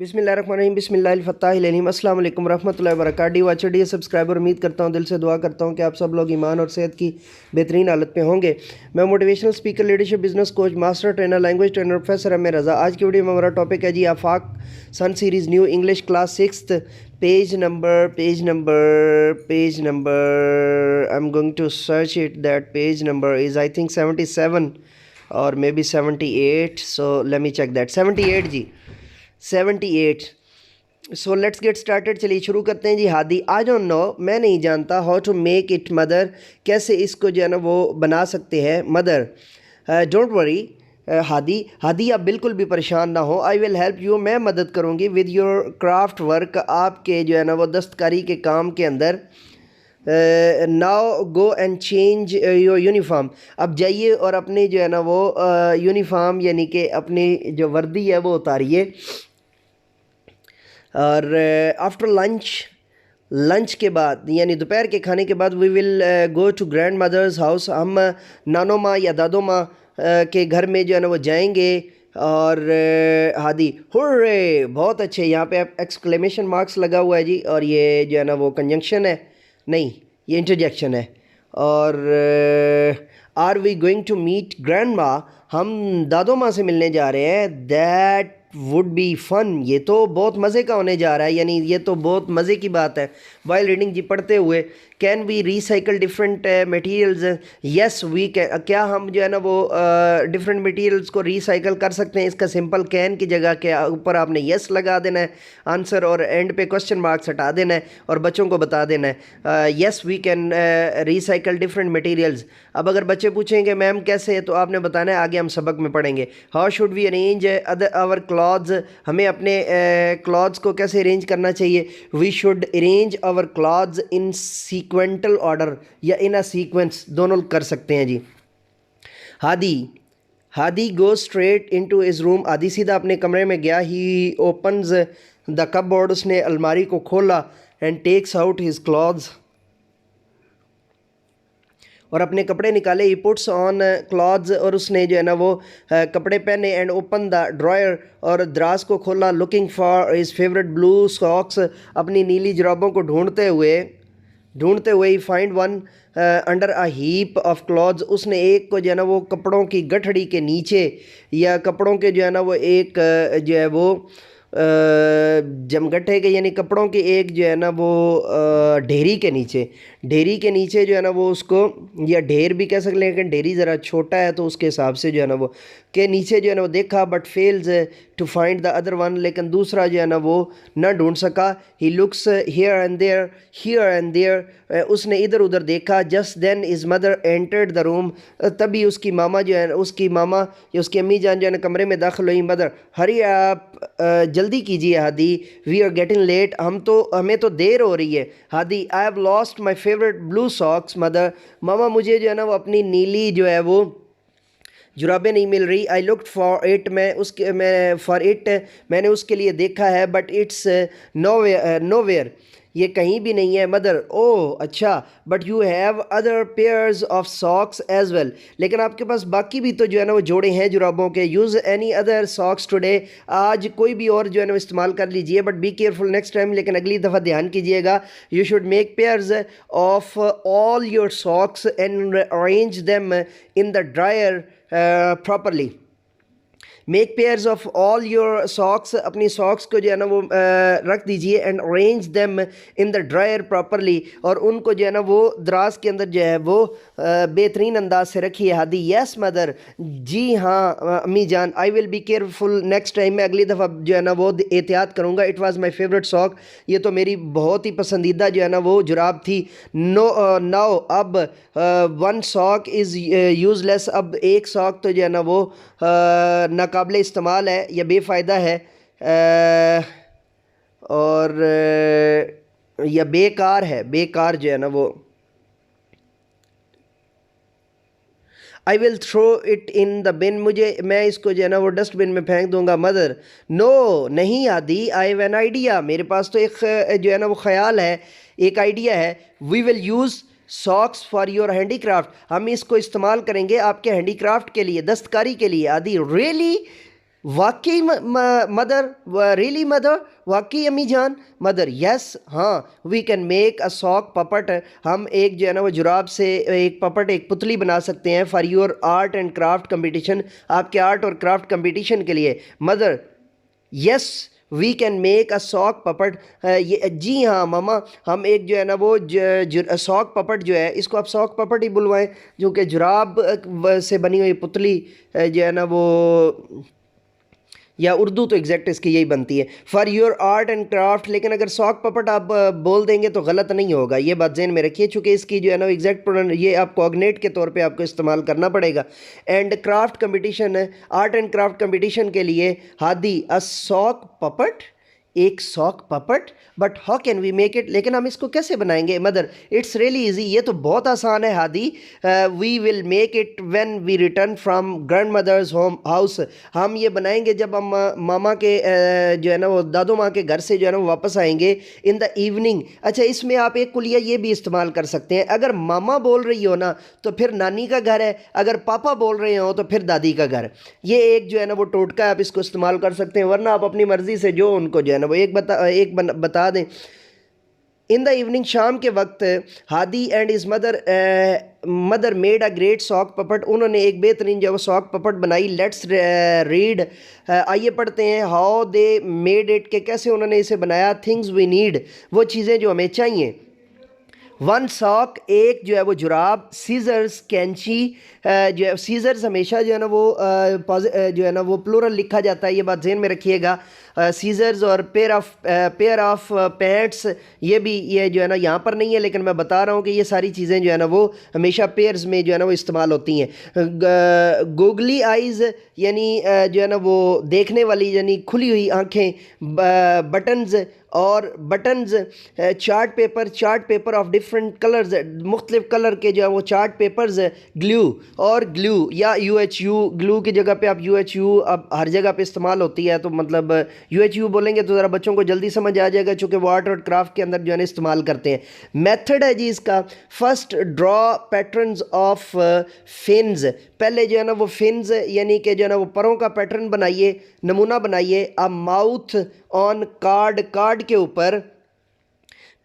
बिस्मिल्लाहिर्रहमानिर्रहीम बिस्मिल्लाहिल अस्सलाम वालेकुम रहमतुल्लाहि व बरकातहू। वाचर डियर सब्सक्राइबर, उम्मीद करता हूँ, दिल से दुआ करता हूँ कि आप सब लोग ईमान और सेहत की बेहतरीन हालत में होंगे। मैं motivational speaker, leadership, business coach, master trainer, language trainer, professor M Raza. आज की वीडियो में हमारा टॉपिक है जी Afaq sun series new English class 6th page number I am going to search it. That page number is I think 77 और maybe 78। So let me check that. 78 जी, 78। So let's get started. चलिए शुरू करते हैं जी। Hadi, I don't know, मैं नहीं जानता how to make it mother, कैसे इसको जो है ना वो बना सकते हैं मदर। डोंट वरी हादी आप बिल्कुल भी परेशान ना हो। आई विल हेल्प यू, मैं मदद करूँगी विद योर क्राफ्ट वर्क, आपके जो है ना वो दस्तकारी के काम के अंदर। Now go and change your uniform, अब जाइए और अपनी जो है ना वो यूनिफॉर्म यानी कि अपनी जो वर्दी है वो उतारिए। और आफ्टर लंच के बाद यानी दोपहर के खाने के बाद we will go to grand mother's house, हम नानो माँ या दादो माँ के घर में जो है ना वो जाएंगे। और हादी, हुर्रे, बहुत अच्छे। यहाँ पे आप एक्सक्लेमेशन मार्क्स लगा हुआ है जी, और ये जो है ना वो कंजंक्शन है, नहीं ये इंटरजेक्शन है। और are we going to meet grand माँ, हम दादो माँ से मिलने जा रहे हैं। दैट वुड बी फन, ये तो बहुत मज़े का होने जा रहा है, यानी ये तो बहुत मज़े की बात है। वाइल रीडिंग जी, पढ़ते हुए। Can we recycle different materials, yes we can, क्या हम जो है ना वो डिफरेंट मटेरियल्स को रिसाइकल कर सकते हैं। इसका सिंपल कैन की जगह के ऊपर आपने यस लगा देना है आंसर, और एंड पे क्वेश्चन मार्क्स हटा देना है और बच्चों को बता देना है yes we can recycle different materials. अब अगर बच्चे पूछेंगे मैम कैसे, तो आपने बताना है, आगे हम सबक में पढ़ेंगे। How should we arrange our clothes, हमें अपने क्लॉथ्स को कैसे अरेंज करना चाहिए। We should arrange our clothes in sequential order या इन अ सीक्वेंस, दोनों कर सकते हैं जी। Hadi go straight into his room, आदि सीधा अपने कमरे में गया। ही ओपन्स द कपबोर्ड, उसने अलमारी को खोला। And takes out his clothes, और अपने कपड़े निकाले। ही पुट्स ऑन क्लॉथ्स, और उसने जो है ना वो कपड़े पहने। एंड ओपन द ड्रॉयर, और दराज को खोला। Looking for his favourite blue socks, अपनी नीली जुराबों को ढूंढते हुए ही find one under a heap of clothes, उसने एक को जो है ना वो कपड़ों की गठड़ी के नीचे, या कपड़ों के जो है ना वो एक जो है वो जमगट्टे के, यानी कपड़ों के एक जो है ना वो ढेरी के नीचे जो है ना वो उसको, या ढेर भी कह सकते हैं, लेकिन ढेरी ज़रा छोटा है तो उसके हिसाब से जो है ना वो के नीचे जो है ना वो देखा। But fails to find the other one, लेकिन दूसरा जो है ना वो न ढूंढ सका। He looks here and there, उसने इधर उधर देखा। Just then his mother entered the room, तभी उसकी मामा जो है, उसकी मामा या उसकी अम्मी जान जो है ना कमरे में दाखिल हुई। मदर, हरी आप जल्दी कीजिए Hadi, we are getting late, हमें तो देर हो रही है। Hadi, I have lost my favourite blue socks mother, मामा मुझे जो है ना वो अपनी नीली जो है वो जुराबें नहीं मिल रही। आई लुकड फॉर इट, मैंने उसके लिए देखा है। बट इट्स नोवेयर, ये कहीं भी नहीं है। मदर, ओह अच्छा, but you have other pairs of socks as well, लेकिन आपके पास बाकी भी तो जो है ना वो जोड़े हैं जुराबों के। Use any other socks today, आज कोई भी और जो है ना वो इस्तेमाल कर लीजिए। But B careful next time, लेकिन अगली दफ़ा ध्यान कीजिएगा। You should make pairs of all your socks and arrange them in the dryer properly. Make pairs of all your socks, अपनी सॉक्स को जो है ना वो रख दीजिए। And arrange them in the dryer properly, और उनको जो है ना वो दराज के अंदर जो है वो बेहतरीन अंदाज से रखिए। हादी, यस मदर, जी हाँ अम्मी जान। I will be careful next time, मैं अगली दफ़ा जो है ना वो एहतियात करूँगा। It was my favourite sock, ये तो मेरी बहुत ही पसंदीदा जो है ना वो जुराब थी। नाउ अब वन सॉक इज़ यूज़लेस, अब एक सॉक तो जो है ना वो नाकाबिले इस्तेमाल है या बेफ़ायदा है, और या बेकार जो है ना वो। I will throw it in the bin, मैं इसको जो है ना वो डस्टबिन में फेंक दूंगा। मदर, नो नहीं आदि, आई हैव एन आइडिया, मेरे पास तो एक जो है ना वो ख्याल है, एक आइडिया है। We will use socks for your handicraft, हम इसको इस्तेमाल करेंगे आपके हैंडीक्राफ्ट के लिए, दस्तकारी के लिए। आदि, रियली वाकई मदर, रियली मदर, वाकई अम्मी जान, मदर यस, हाँ we can make a sock puppet, हम एक जो है ना वो जुराब से एक पपट, एक पुतली बना सकते हैं for your art and craft competition, आपके आर्ट और क्राफ्ट कंपटीशन के लिए। Mother yes we can make a sock puppet, ये जी हाँ मामा, हम एक जो है ना वो सॉक पपट जो है, इसको आप सॉक पपट ही बुलवाएं, जो कि जुराब से बनी हुई पुतली जो है ना वो, या उर्दू तो एग्जैक्ट इसकी यही बनती है, for your art and craft. लेकिन अगर सॉक पपट आप बोल देंगे तो गलत नहीं होगा, ये बात ज़हन में रखिए, चूँकि इसकी जो है ना एग्जैक्ट ये आप कोऑर्डिनेट के तौर पे आपको इस्तेमाल करना पड़ेगा। And craft competition, art and craft competition के लिए हादी अ सॉक पपट, एक sock puppet, but how can we make it, लेकिन हम इसको कैसे बनाएंगे मदर, इट्स रियली इजी, ये तो बहुत आसान है Hadi, we will make it when we return from grand mother's home house, हम ये बनाएंगे जब हम मामा के जो है ना वो दादू माँ के घर से जो है ना वो वापस आएंगे इन द इवनिंग। अच्छा, इसमें आप एक कुलिया ये भी इस्तेमाल कर सकते हैं, अगर मामा बोल रही हो ना तो फिर नानी का घर है, अगर पापा बोल रहे हो तो फिर दादी का घर, ये एक जो है ना वो टोटका है, आप इसको इस्तेमाल कर सकते हैं, वरना आप अपनी मर्ज़ी से जो उनको जो है ना वो बता दें। इन द इवनिंग, शाम के वक्त, Hadi and his mother made a great sock puppet, उन्होंने एक बेहतरीन जो है वो सॉक पपट बनाई। लेट्स रीड, आइए पढ़ते हैं, हाउ दे मेड इट, के कैसे उन्होंने इसे बनाया। थिंग्स वी नीड, वो चीज़ें जो हमें चाहिए। वन सॉक, एक जो है वो जुराब। सीजर्स, कैंची, जो है सीजर्स हमेशा जो है ना वो जो है ना वो प्लूरल लिखा जाता है, ये बात ज़हन में रखिएगा। सीजर्स और पेयर ऑफ पैंट्स, ये भी ये जो है ना यहाँ पर नहीं है, लेकिन मैं बता रहा हूँ कि ये सारी चीज़ें जो है ना वो हमेशा पेयर्स में जो है ना वो इस्तेमाल होती हैं। गोगली आइज़, यानी जो है ना वो देखने वाली, यानी खुली हुई आँखें। बटन्स, और buttons. Chart paper of different colours, मुख्तलिफ कलर के जो है वो चार्ट पेपर्स। ग्लू, और ग्लू या UHU, ग्लू की जगह पे आप UHU अब हर जगह पे इस्तेमाल होती है, तो मतलब UHU बोलेंगे तो ज़रा बच्चों को जल्दी समझ आ जाएगा, चूँकि वो आर्ट और क्राफ्ट के अंदर जो है ना इस्तेमाल करते हैं। मेथड है जी इसका, first draw patterns of fins, पहले जो है ना वो फिन्स यानी कि जो है ना वो परों का पैटर्न बनाइए, नमूना बनाइए। A mouth on card, card के ऊपर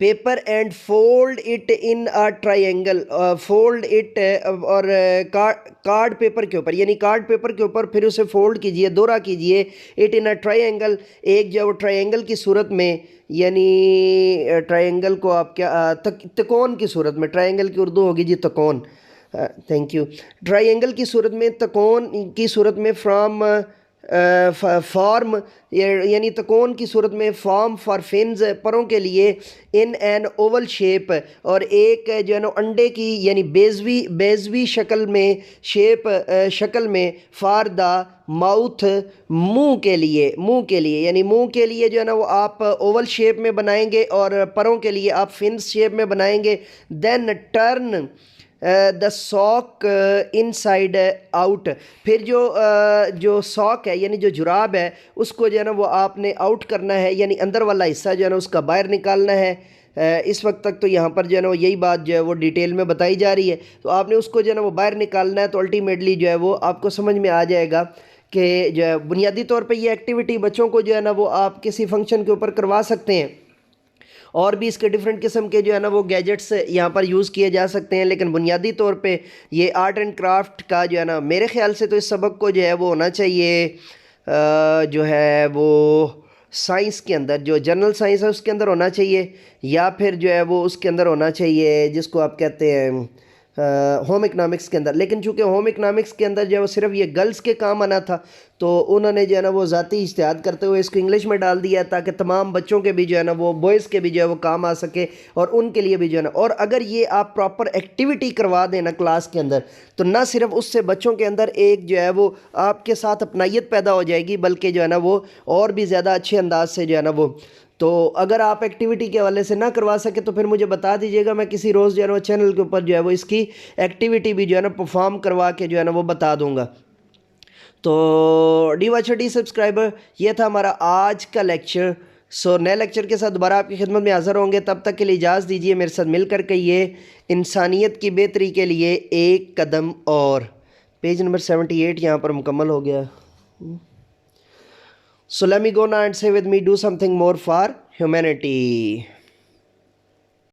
paper and fold it in a triangle, fold it, और कार्ड पेपर के ऊपर, यानी कार्ड पेपर के ऊपर फिर उसे फोल्ड कीजिए, दोहरा कीजिए। इट इन अ ट्रायंगल, एक जो है वो ट्रायंगल की सूरत में, यानी ट्रायंगल को आप क्या तकोन की सूरत में, ट्रायंगल की उर्दू होगी जी तकोन, थैंक यू। ट्रायंगल की सूरत में, तकोन की सूरत में, फ्रॉम फॉर्म, यानी तकोन की सूरत में, फॉर्म फॉर फिन्स, परों के लिए। इन एन ओवल शेप, और एक जो है ना अंडे की यानी बेजवी शक्ल में, शक्ल में। फॉर द माउथ, मुंह के लिए यानी मुंह के लिए जो है ना वो आप ओवल शेप में बनाएंगे, और परों के लिए आप फिन्स शेप में बनाएंगे। Then turn the sock inside out, फिर जो सॉक है यानी जो जुराब है उसको जो है ना वो आपने आउट करना है, यानी अंदर वाला हिस्सा जो है ना उसका बाहर निकालना है। इस वक्त तक तो यहाँ पर जो है ना वो यही बात जो है वो डिटेल में बताई जा रही है, तो आपने उसको जो है ना वो बाहर निकालना है, तो अल्टीमेटली जो है वो आपको समझ में आ जाएगा कि जो है बुनियादी तौर पे ये एक्टिविटी बच्चों को जो है ना वो आप किसी फंक्शन के ऊपर करवा सकते हैं। और भी इसके डिफरेंट किस्म के जो है ना वो गैजेट्स यहाँ पर यूज़ किए जा सकते हैं, लेकिन बुनियादी तौर पे ये आर्ट एंड क्राफ्ट का जो है ना मेरे ख्याल से तो इस सबक को जो है वो होना चाहिए जो है वो साइंस के अंदर, जो जनरल साइंस है उसके अंदर होना चाहिए, या फिर जो है वो उसके अंदर होना चाहिए जिसको आप कहते हैं होम इकनॉमिक्स के अंदर। लेकिन चूँकि होम इकनॉमिक्स के अंदर जो है वो सिर्फ ये गर्ल्स के काम आना था, तो उन्होंने जो है ना वो ज़ाती इज्तिहाद करते हुए इसको इंग्लिश में डाल दिया, ताकि तमाम बच्चों के भी जो है ना वो बॉयज़ के भी जो है वो काम आ सके, और उनके लिए भी जो है ना। और अगर ये आप प्रॉपर एक्टिविटी करवा दें ना क्लास के अंदर, तो ना सिर्फ उससे बच्चों के अंदर एक जो है वो आपके साथ अपनाइयत पैदा हो जाएगी, बल्कि जो है ना वो और भी ज़्यादा अच्छे अंदाज से जो है ना वो। तो अगर आप एक्टिविटी के हवाले से ना करवा सके तो फिर मुझे बता दीजिएगा, मैं किसी रोज़ जो है ना चैनल के ऊपर जो है वो इसकी एक्टिविटी भी जो है ना परफॉर्म करवा के जो है ना वो बता दूंगा। तो डी सब्सक्राइबर, ये था हमारा आज का लेक्चर। सो नए लेक्चर के साथ दोबारा आपकी खिदमत में हाज़िर होंगे, तब तक के लिए इजाज़त दीजिए। मेरे साथ मिलकर कहिए, इंसानियत की बेहतरी के लिए एक कदम और। पेज नंबर 78 यहाँ पर मुकम्मल हो गया। So let me go now and say with me, do something more for humanity.